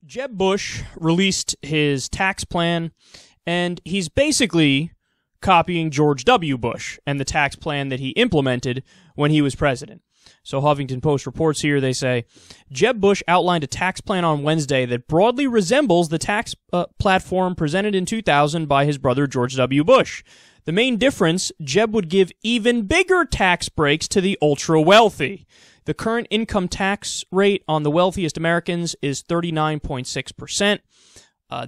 Jeb Bush released his tax plan, and he's basically copying George W. Bush and the tax plan that he implemented when he was president. So Huffington Post reports here, they say, Jeb Bush outlined a tax plan on Wednesday that broadly resembles the tax platform presented in 2000 by his brother George W. Bush. The main difference, Jeb would give even bigger tax breaks to the ultra-wealthy. The current income tax rate on the wealthiest Americans is 39.6%.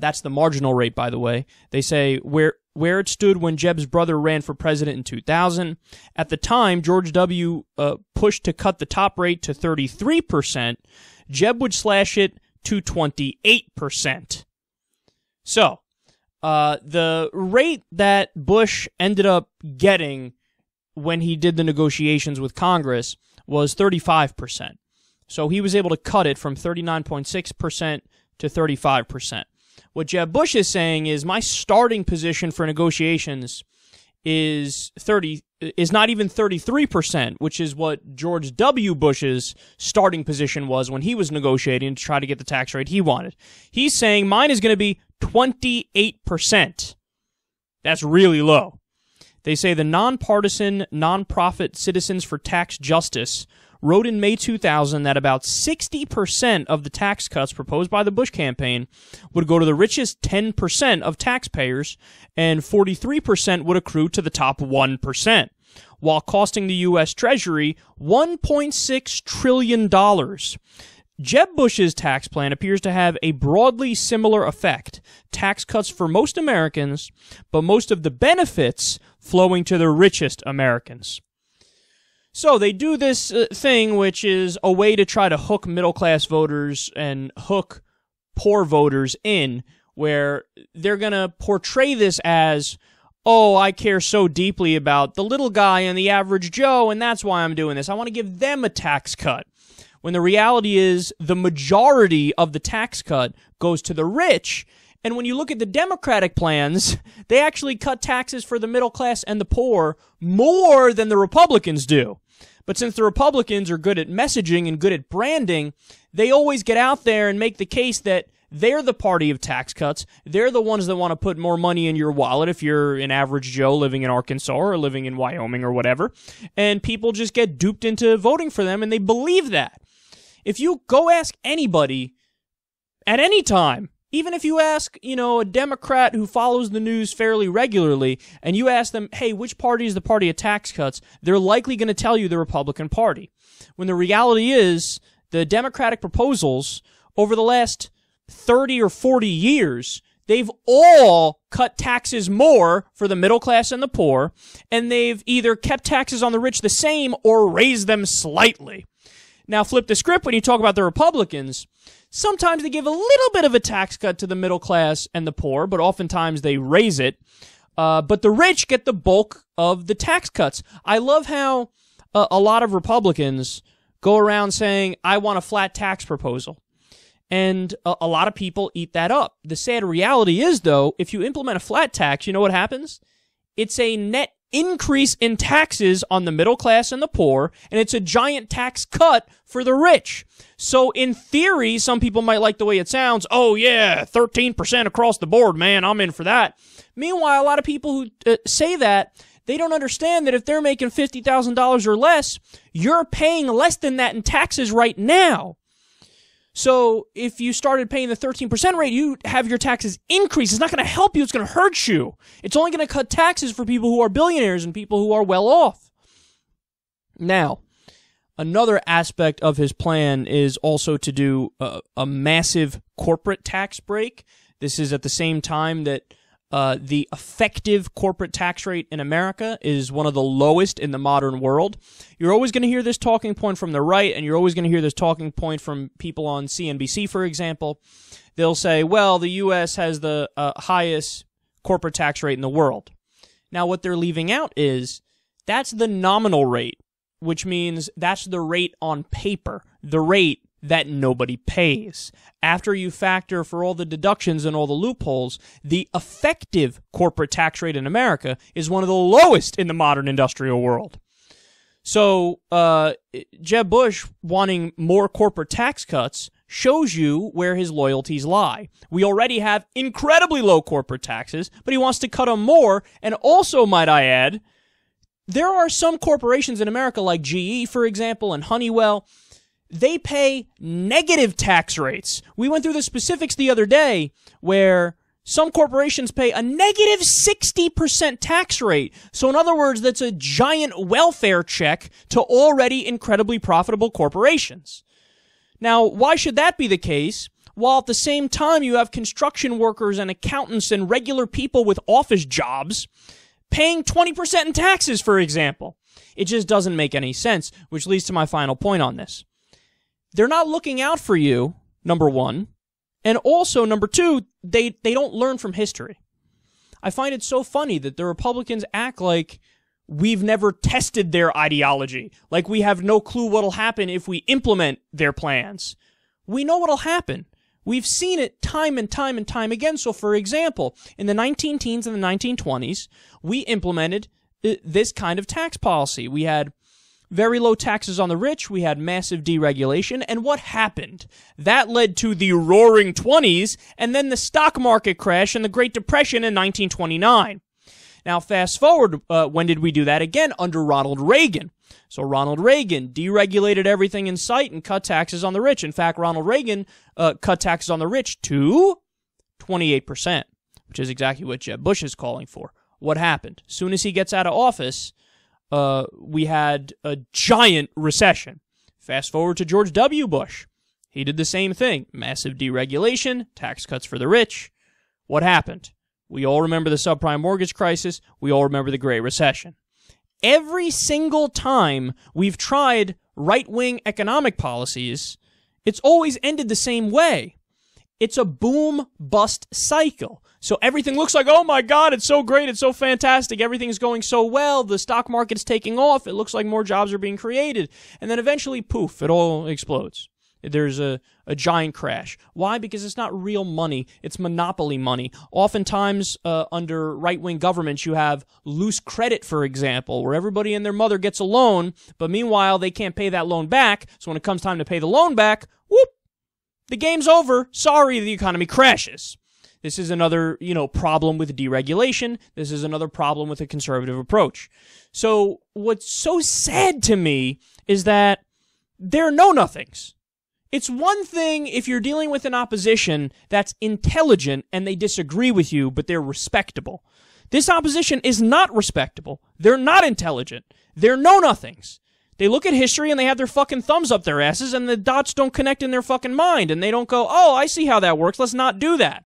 That's the marginal rate, by the way. They say where it stood when Jeb's brother ran for president in 2000. At the time, George W. Pushed to cut the top rate to 33%. Jeb would slash it to 28%. So, the rate that Bush ended up getting when he did the negotiations with Congress was 35%. So he was able to cut it from 39.6% to 35%. What Jeb Bush is saying is my starting position for negotiations is not even 33%, which is what George W. Bush's starting position was when he was negotiating to try to get the tax rate he wanted. He's saying mine is going to be 28%. That's really low. They say the nonpartisan, nonprofit Citizens for Tax Justice wrote in May 2000 that about 60% of the tax cuts proposed by the Bush campaign would go to the richest 10% of taxpayers, and 43% would accrue to the top 1%, while costing the U.S. Treasury $1.6 trillion. Jeb Bush's tax plan appears to have a broadly similar effect. Tax cuts for most Americans, but most of the benefits flowing to the richest Americans. So they do this thing, which is a way to try to hook middle-class voters and hook poor voters in, where they're going to portray this as, oh, I care so deeply about the little guy and the average Joe, and that's why I'm doing this. I want to give them a tax cut. When the reality is the majority of the tax cut goes to the rich. And when you look at the Democratic plans, they actually cut taxes for the middle class and the poor more than the Republicans do. But since the Republicans are good at messaging and good at branding, they always get out there and make the case that they're the party of tax cuts. They're the ones that want to put more money in your wallet if you're an average Joe living in Arkansas or living in Wyoming or whatever. And people just get duped into voting for them, and they believe that. If you go ask anybody at any time, even if you ask, a Democrat who follows the news fairly regularly, and you ask them, hey, which party is the party of tax cuts, they're likely going to tell you the Republican Party. When the reality is, the Democratic proposals over the last 30 or 40 years, they've all cut taxes more for the middle class and the poor, and they've either kept taxes on the rich the same or raised them slightly. Now, flip the script when you talk about the Republicans. Sometimes they give a little bit of a tax cut to the middle class and the poor, but oftentimes they raise it. But the rich get the bulk of the tax cuts. I love how a lot of Republicans go around saying, I want a flat tax proposal. And a lot of people eat that up. The sad reality is, though, if you implement a flat tax, you know what happens? It's a net increase in taxes on the middle class and the poor, and it's a giant tax cut for the rich. So in theory, some people might like the way it sounds. Oh yeah, 13% across the board, man, I'm in for that. Meanwhile, a lot of people who say that, they don't understand that if they're making $50,000 or less, you're paying less than that in taxes right now. So if you started paying the 13% rate, you have your taxes increase. It's not going to help you. It's going to hurt you. It's only going to cut taxes for people who are billionaires and people who are well off. Now, another aspect of his plan is also to do a massive corporate tax break. This is at the same time that the effective corporate tax rate in America is one of the lowest in the modern world. You're always going to hear this talking point from the right, and you're always going to hear this talking point from people on CNBC, for example. They'll say, well, the U.S. has the highest corporate tax rate in the world. Now, what they're leaving out is that's the nominal rate, which means that's the rate on paper, the rate that nobody pays. After you factor for all the deductions and all the loopholes, the effective corporate tax rate in America is one of the lowest in the modern industrial world. So, Jeb Bush wanting more corporate tax cuts shows you where his loyalties lie. We already have incredibly low corporate taxes, but he wants to cut them more. And also, might I add, there are some corporations in America, like GE, for example, and Honeywell, they pay negative tax rates. We went through the specifics the other day where some corporations pay a negative 60% tax rate. So in other words, that's a giant welfare check to already incredibly profitable corporations. Now, why should that be the case? While at the same time you have construction workers and accountants and regular people with office jobs paying 20% in taxes, for example. It just doesn't make any sense, which leads to my final point on this. They're not looking out for you, number one. And also, number two, they don't learn from history. I find it so funny that the Republicans act like we've never tested their ideology, like we have no clue what'll happen if we implement their plans. We know what'll happen. We've seen it time and time and time again. So, for example, in the 19-teens and the 1920s, we implemented this kind of tax policy. We had very low taxes on the rich, we had massive deregulation, and what happened? That led to the roaring 20s, and then the stock market crash and the Great Depression in 1929. Now, fast forward, when did we do that again? Under Ronald Reagan. So Ronald Reagan deregulated everything in sight and cut taxes on the rich. In fact, Ronald Reagan cut taxes on the rich to 28%, which is exactly what Jeb Bush is calling for. What happened? As soon as he gets out of office, we had a giant recession. Fast forward to George W. Bush. He did the same thing. Massive deregulation, tax cuts for the rich. What happened? We all remember the subprime mortgage crisis. We all remember the Great Recession. Every single time we've tried right-wing economic policies, it's always ended the same way. It's a boom-bust cycle. So everything looks like, oh my God, it's so great, it's so fantastic, everything's going so well, the stock market's taking off, it looks like more jobs are being created. And then eventually, poof, it all explodes. There's a giant crash. Why? Because it's not real money, it's monopoly money. Oftentimes, under right-wing governments, you have loose credit, for example, where everybody and their mother gets a loan, but meanwhile, they can't pay that loan back, so when it comes time to pay the loan back, whoop, the game's over. Sorry, the economy crashes. This is another, problem with deregulation. This is another problem with a conservative approach. So what's so sad to me is that they're know-nothings. It's one thing if you're dealing with an opposition that's intelligent and they disagree with you, but they're respectable. This opposition is not respectable. They're not intelligent. They're know-nothings. They look at history and they have their fucking thumbs up their asses and the dots don't connect in their fucking mind and they don't go, oh, I see how that works. Let's not do that.